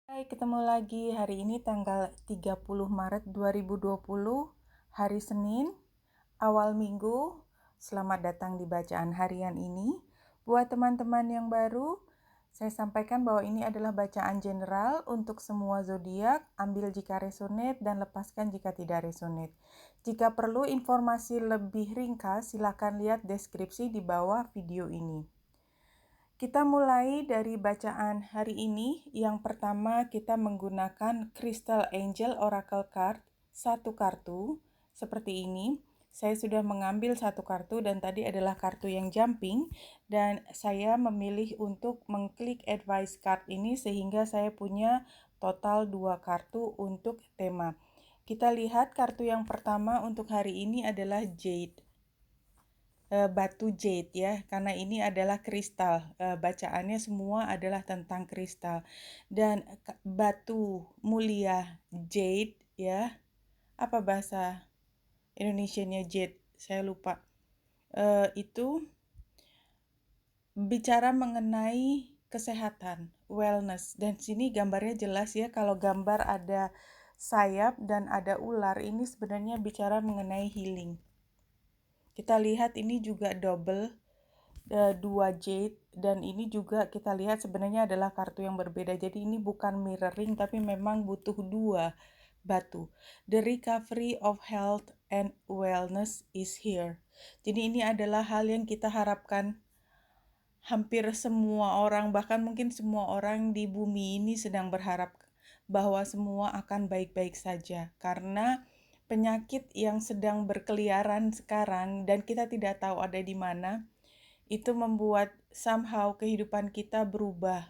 Hai, ketemu lagi. Hari ini tanggal 30 Maret 2020, hari Senin, awal minggu. Selamat datang di bacaan harian ini. Buat teman-teman yang baru, saya sampaikan bahwa ini adalah bacaan general untuk semua zodiak. Ambil jika resonate dan lepaskan jika tidak resonate. Jika perlu informasi lebih ringkas, silakan lihat deskripsi di bawah video ini. Kita mulai dari bacaan hari ini. Yang pertama kita menggunakan Crystal Angel Oracle Card, satu kartu, seperti ini. Saya sudah mengambil satu kartu dan tadi adalah kartu yang jumping. Dan saya memilih untuk mengklik advice card ini sehingga saya punya total 2 kartu untuk tema. Kita lihat kartu yang pertama untuk hari ini adalah Jade. Batu jade ya, karena ini adalah kristal. Bacaannya semua adalah tentang kristal. Dan batu mulia jade ya. Apa bahasa Indonesianya jade? Saya lupa. Itu bicara mengenai kesehatan, wellness. Dan sini gambarnya jelas ya, kalau gambar ada sayap dan ada ular, ini sebenarnya bicara mengenai healing. Kita lihat ini juga double, 2 jade, dan ini juga kita lihat sebenarnya adalah kartu yang berbeda. Jadi ini bukan mirroring tapi memang butuh 2 batu. The recovery of health and wellness is here. Jadi ini adalah hal yang kita harapkan hampir semua orang, bahkan mungkin semua orang di bumi ini sedang berharap bahwa semua akan baik-baik saja. Karena penyakit yang sedang berkeliaran sekarang dan kita tidak tahu ada di mana, itu membuat somehow kehidupan kita berubah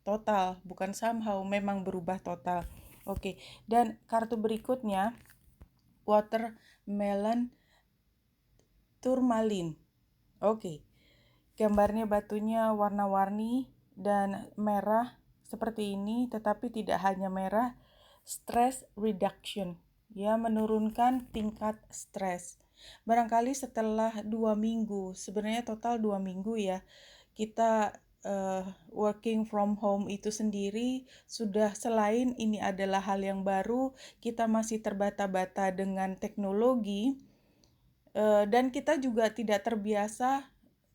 total. Bukan somehow, memang berubah total. Oke, dan kartu berikutnya, Watermelon Tourmaline. Oke, gambarnya batunya warna-warni dan merah seperti ini, tetapi tidak hanya merah. Stress reduction, ya, menurunkan tingkat stres. Barangkali setelah 2 minggu, sebenarnya total 2 minggu ya, kita working from home itu sendiri sudah, selain ini adalah hal yang baru, kita masih terbata-bata dengan teknologi, dan kita juga tidak terbiasa,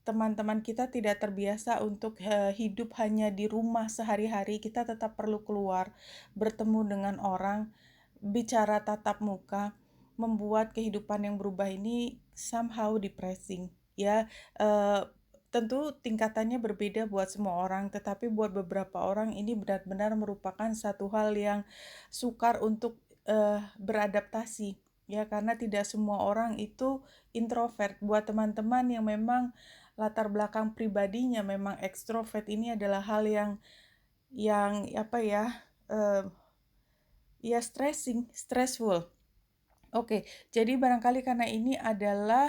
teman-teman kita tidak terbiasa untuk hidup hanya di rumah sehari-hari. Kita tetap perlu keluar, bertemu dengan orang, bicara tatap muka, membuat kehidupan yang berubah ini somehow depressing ya. Tentu tingkatannya berbeda buat semua orang, tetapi buat beberapa orang ini benar-benar merupakan satu hal yang sukar untuk beradaptasi ya, karena tidak semua orang itu introvert. Buat teman-teman yang memang latar belakang pribadinya memang ekstrovert, ini adalah hal yang apa ya, ya stressful. Oke, jadi barangkali karena ini adalah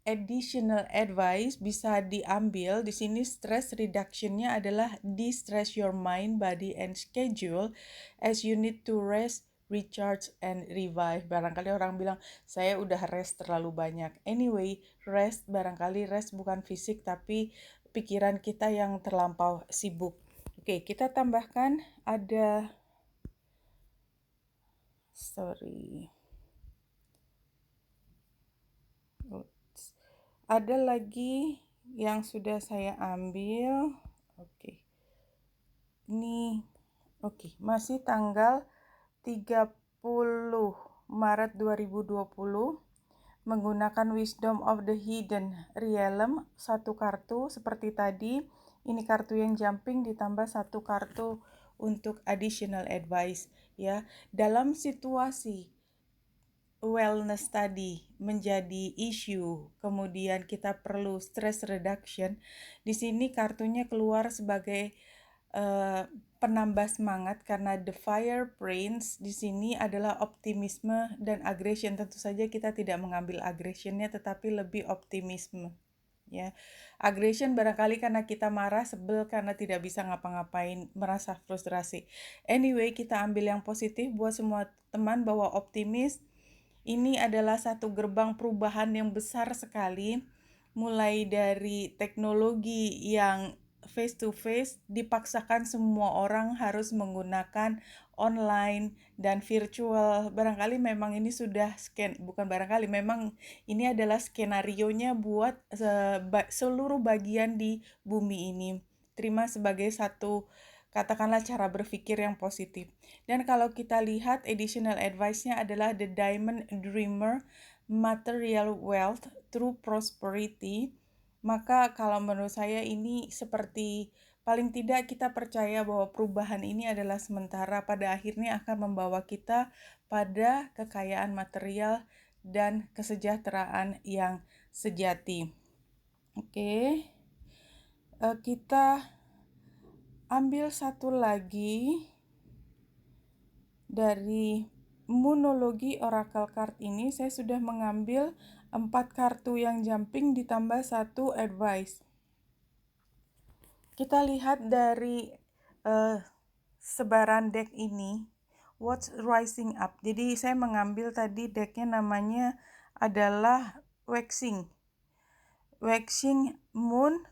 additional advice bisa diambil di sini. Stress reductionnya adalah de-stress your mind, body, and schedule as you need to rest, recharge, and revive. Barangkali orang bilang, saya udah rest terlalu banyak. Anyway, rest, barangkali rest bukan fisik tapi pikiran kita yang terlampau sibuk. Oke, kita tambahkan ada ada lagi yang sudah saya ambil. Oke. Ini masih tanggal 30 Maret 2020, menggunakan Wisdom of the Hidden Realm, satu kartu seperti tadi. Ini kartu yang jumping ditambah satu kartu untuk additional advice ya. Dalam situasi wellness tadi menjadi isu, kemudian kita perlu stress reduction. Di sini kartunya keluar sebagai penambah semangat, karena the fire prince di sini adalah optimisme dan aggression. Tentu saja kita tidak mengambil aggressionnya, tetapi lebih optimisme ya. Aggression barangkali karena kita marah, sebel karena tidak bisa ngapa-ngapain, merasa frustrasi. Anyway, kita ambil yang positif buat semua teman, bahwa optimis ini adalah satu gerbang perubahan yang besar sekali, mulai dari teknologi yang face to face, dipaksakan semua orang harus menggunakan online dan virtual. Barangkali memang ini sudah bukan barangkali, memang ini adalah skenarionya buat seluruh bagian di bumi ini. Terima sebagai satu, katakanlah, cara berpikir yang positif. Dan kalau kita lihat additional advice-nya adalah The Diamond Dreamer, Material Wealth Through Prosperity. Maka kalau menurut saya ini seperti, paling tidak kita percaya bahwa perubahan ini adalah sementara, pada akhirnya akan membawa kita pada kekayaan material dan kesejahteraan yang sejati. Oke, kita ambil satu lagi dari Moonology Oracle Card ini. Saya sudah mengambil 4 kartu yang jumping ditambah 1 advice. Kita lihat dari sebaran deck ini, What's Rising Up. Jadi saya mengambil tadi decknya namanya adalah Waxing Moon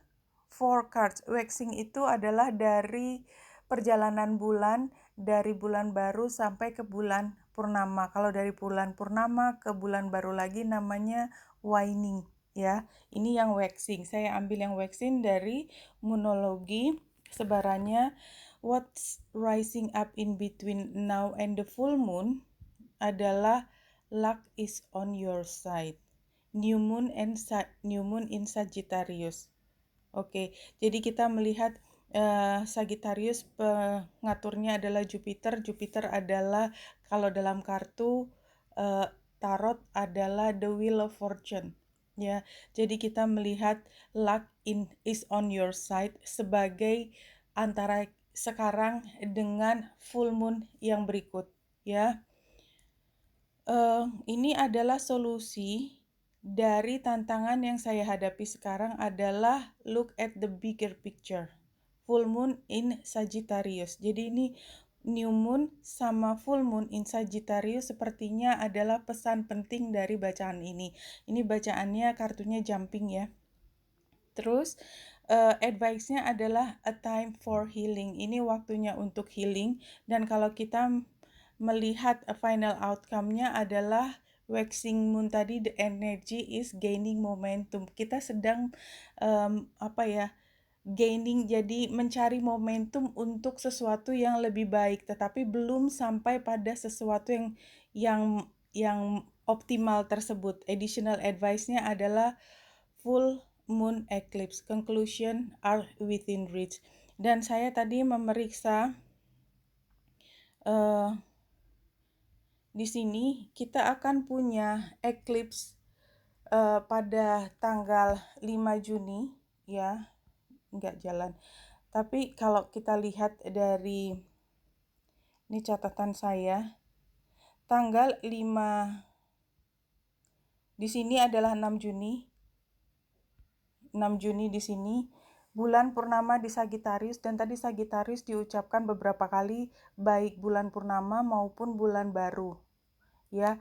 4 cards. Waxing itu adalah dari perjalanan bulan, dari bulan baru sampai ke bulan purnama. Kalau dari bulan purnama ke bulan baru lagi namanya waning, ya. Ini yang waxing. Saya ambil yang waxing dari Moonology. Sebarannya, what's rising up in between now and the full moon adalah luck is on your side. New moon in Sagittarius. Oke, jadi kita melihat Sagittarius pengaturnya adalah Jupiter. Jupiter adalah, kalau dalam kartu tarot, adalah the wheel of fortune. Ya, jadi kita melihat luck is on your side sebagai antara sekarang dengan full moon yang berikut. Ya, ini adalah solusi dari tantangan yang saya hadapi sekarang adalah look at the bigger picture. Full moon in Sagittarius. Jadi ini new moon sama full moon in Sagittarius sepertinya adalah pesan penting dari bacaan ini. Ini bacaannya kartunya jumping ya. Terus advice-nya adalah a time for healing. Ini waktunya untuk healing, dan kalau kita melihat final outcome-nya adalah waxing moon tadi, the energy is gaining momentum. Kita sedang gaining, jadi mencari momentum untuk sesuatu yang lebih baik, tetapi belum sampai pada sesuatu yang optimal tersebut. Additional advice-nya adalah full moon eclipse, conclusion are within reach. Dan saya tadi memeriksa di sini kita akan punya eclipse pada tanggal 5 Juni ya, nggak jalan. Tapi kalau kita lihat dari ini catatan saya, tanggal 5 di sini adalah 6 Juni. 6 Juni di sini, bulan purnama di Sagittarius, dan tadi Sagittarius diucapkan beberapa kali, baik bulan purnama maupun bulan baru. Ya,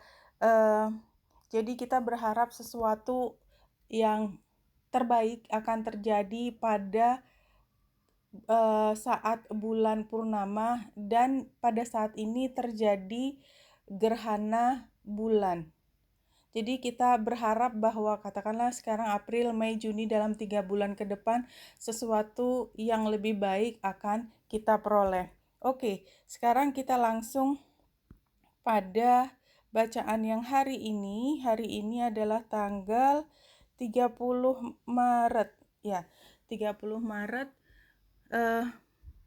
jadi kita berharap sesuatu yang terbaik akan terjadi pada saat bulan purnama, dan pada saat ini terjadi gerhana bulan. Jadi kita berharap bahwa katakanlah sekarang April, Mei, Juni, dalam 3 bulan ke depan sesuatu yang lebih baik akan kita peroleh. Oke, sekarang kita langsung pada bacaan yang hari ini. Hari ini adalah tanggal 30 Maret. Ya, 30 Maret.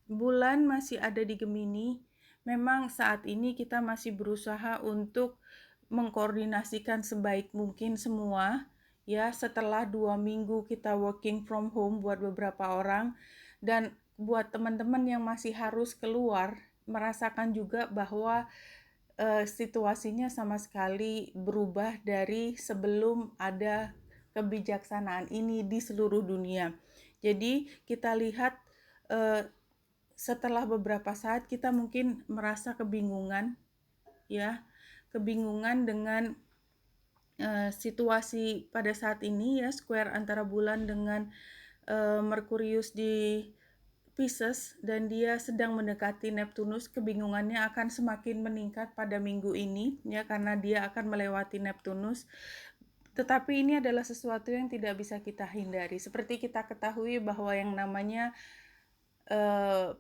Bulan masih ada di Gemini. Memang saat ini kita masih berusaha untuk mengkoordinasikan sebaik mungkin semua, ya. Setelah 2 minggu kita working from home buat beberapa orang, dan buat teman-teman yang masih harus keluar, merasakan juga bahwa situasinya sama sekali berubah dari sebelum ada kebijaksanaan ini di seluruh dunia. Jadi kita lihat setelah beberapa saat kita mungkin merasa kebingungan, ya. Kebingungan dengan situasi pada saat ini, ya, square antara bulan dengan Merkurius di Pisces dan dia sedang mendekati Neptunus, kebingungannya akan semakin meningkat pada minggu ini ya, karena dia akan melewati Neptunus. Tetapi ini adalah sesuatu yang tidak bisa kita hindari. Seperti kita ketahui bahwa yang namanya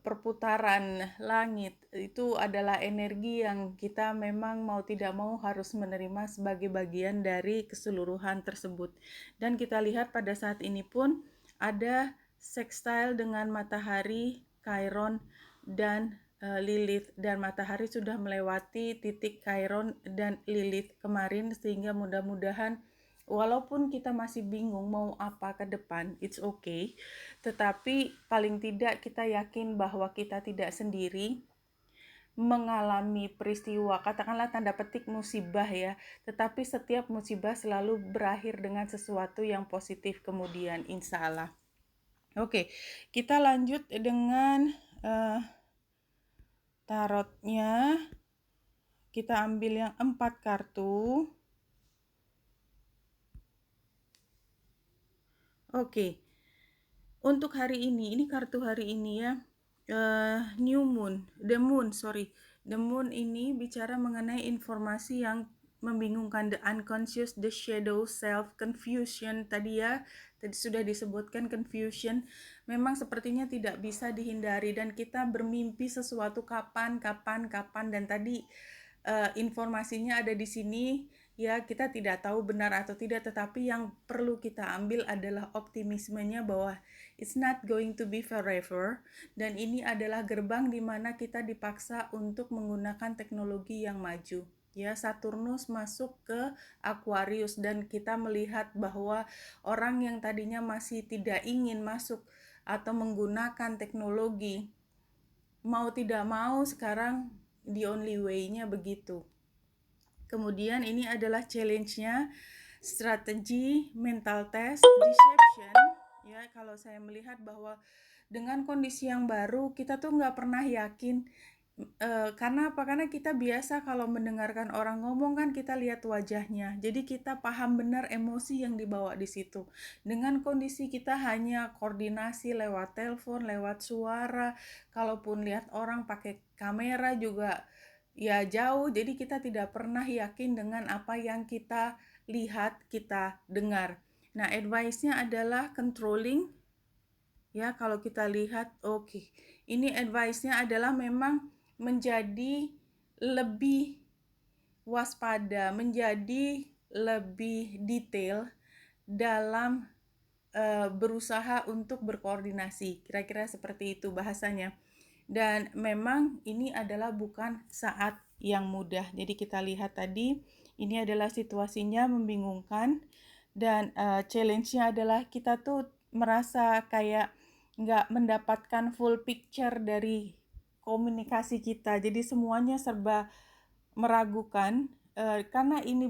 perputaran langit itu adalah energi yang kita memang mau tidak mau harus menerima sebagai bagian dari keseluruhan tersebut. Dan kita lihat pada saat ini pun ada sextile dengan matahari, Chiron, dan Lilith, dan matahari sudah melewati titik Chiron dan Lilith kemarin, sehingga mudah-mudahan walaupun kita masih bingung mau apa ke depan, it's okay, tetapi paling tidak kita yakin bahwa kita tidak sendiri mengalami peristiwa, katakanlah tanda petik musibah ya, tetapi setiap musibah selalu berakhir dengan sesuatu yang positif kemudian, insya Allah. Oke, kita lanjut dengan tarotnya. Kita ambil yang 4 kartu. Oke, untuk hari ini kartu hari ini ya, New Moon, The Moon ini bicara mengenai informasi yang membingungkan, the unconscious, the shadow self, confusion tadi sudah disebutkan. Confusion memang sepertinya tidak bisa dihindari dan kita bermimpi sesuatu kapan, dan tadi informasinya ada di sini ya, kita tidak tahu benar atau tidak, tetapi yang perlu kita ambil adalah optimismenya bahwa it's not going to be forever, dan ini adalah gerbang di mana kita dipaksa untuk menggunakan teknologi yang maju. Ya, Saturnus masuk ke Aquarius dan kita melihat bahwa orang yang tadinya masih tidak ingin masuk atau menggunakan teknologi, mau tidak mau sekarang the only way-nya begitu. Kemudian ini adalah challenge-nya, strategi, mental test, deception. Ya, kalau saya melihat bahwa dengan kondisi yang baru kita tuh nggak pernah yakin. Karena apa? Karena kita biasa kalau mendengarkan orang ngomong kan kita lihat wajahnya. Jadi kita paham benar emosi yang dibawa di situ. Dengan kondisi kita hanya koordinasi lewat telepon, lewat suara, kalaupun lihat orang pakai kamera juga ya jauh, jadi kita tidak pernah yakin dengan apa yang kita lihat, kita dengar. Nah, advice-nya adalah controlling. Ya, kalau kita lihat, oke. Ini advice-nya adalah memang menjadi lebih waspada, menjadi lebih detail dalam berusaha untuk berkoordinasi. Kira-kira seperti itu bahasanya. Dan memang ini adalah bukan saat yang mudah. Jadi kita lihat tadi, ini adalah situasinya membingungkan, dan challenge-nya adalah kita tuh merasa kayak nggak mendapatkan full picture dari komunikasi kita. Jadi semuanya serba meragukan, karena ini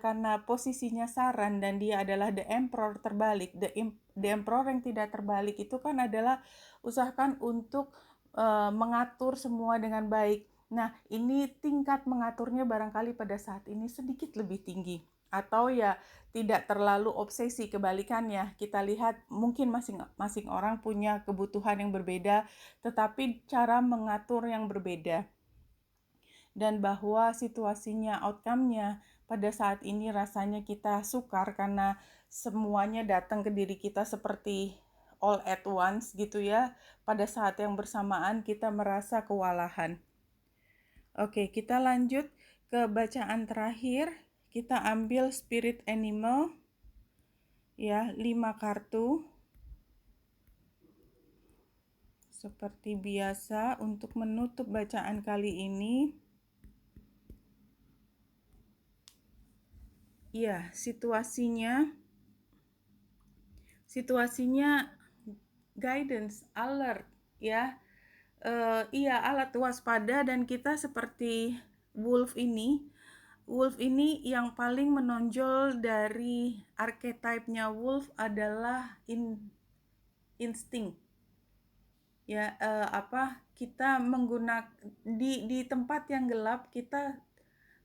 karena posisinya saran dan dia adalah the emperor terbalik. The emperor yang tidak terbalik itu kan adalah usahakan untuk mengatur semua dengan baik. Nah, ini tingkat mengaturnya barangkali pada saat ini sedikit lebih tinggi. Atau ya tidak terlalu obsesi, kebalikannya. Kita lihat mungkin masing-masing orang punya kebutuhan yang berbeda, tetapi cara mengatur yang berbeda. Dan bahwa situasinya, outcome-nya pada saat ini rasanya kita sukar karena semuanya datang ke diri kita seperti all at once gitu ya. Pada saat yang bersamaan kita merasa kewalahan. Oke, kita lanjut ke bacaan terakhir. Kita ambil spirit animal ya, 5 kartu. Seperti biasa untuk menutup bacaan kali ini. Ya, situasinya guidance, alert ya. Iya, alat waspada, dan kita seperti wolf ini yang paling menonjol dari archetype-nya wolf adalah insting. Ya, kita menggunakan di tempat yang gelap, kita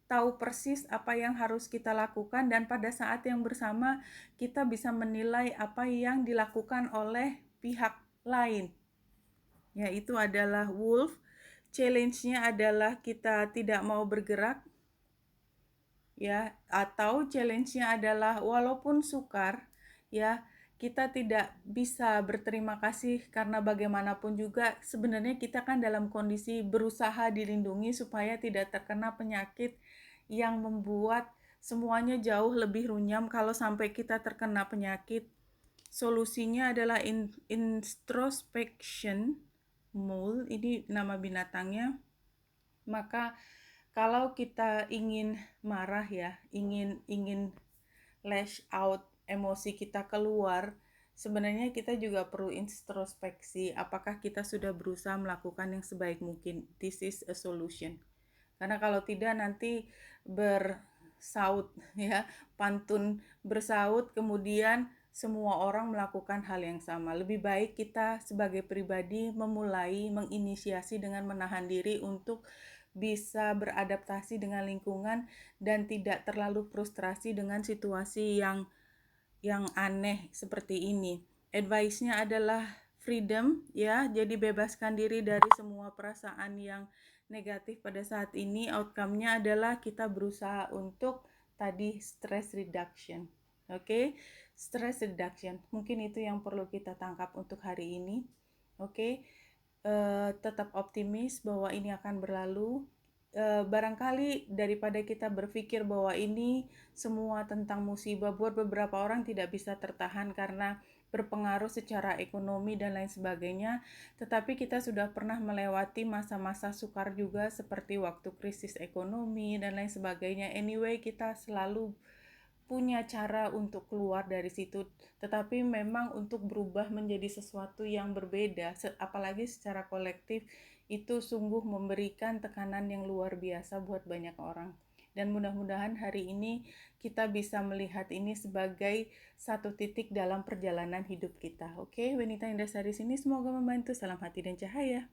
tahu persis apa yang harus kita lakukan, dan pada saat yang bersama kita bisa menilai apa yang dilakukan oleh pihak lain. Ya, itu adalah wolf. Challenge-nya adalah kita tidak mau bergerak, ya, atau challenge-nya adalah walaupun sukar, ya, kita tidak bisa berterima kasih karena bagaimanapun juga sebenarnya kita kan dalam kondisi berusaha dilindungi supaya tidak terkena penyakit yang membuat semuanya jauh lebih runyam kalau sampai kita terkena penyakit. Solusinya adalah introspection mole, ini nama binatangnya. Maka kalau kita ingin marah, ya, ingin lash out, emosi kita keluar, sebenarnya kita juga perlu introspeksi apakah kita sudah berusaha melakukan yang sebaik mungkin. This is a solution. Karena kalau tidak nanti bersaut, ya, pantun bersaut, kemudian semua orang melakukan hal yang sama. Lebih baik kita sebagai pribadi memulai menginisiasi dengan menahan diri untuk bisa beradaptasi dengan lingkungan dan tidak terlalu frustrasi dengan situasi yang aneh seperti ini. Advice-nya adalah freedom, ya, jadi bebaskan diri dari semua perasaan yang negatif pada saat ini. Outcome-nya adalah kita berusaha untuk tadi stress reduction. Oke, stress reduction. Mungkin itu yang perlu kita tangkap untuk hari ini. Oke, tetap optimis bahwa ini akan berlalu. Barangkali daripada kita berpikir bahwa ini semua tentang musibah, buat beberapa orang tidak bisa tertahan karena berpengaruh secara ekonomi dan lain sebagainya, tetapi kita sudah pernah melewati masa-masa sukar juga seperti waktu krisis ekonomi dan lain sebagainya. Anyway, kita selalu punya cara untuk keluar dari situ, tetapi memang untuk berubah menjadi sesuatu yang berbeda, apalagi secara kolektif, itu sungguh memberikan tekanan yang luar biasa buat banyak orang. Dan mudah-mudahan hari ini kita bisa melihat ini sebagai satu titik dalam perjalanan hidup kita. Oke, Wenita Indrasari sini, semoga membantu. Salam hati dan cahaya.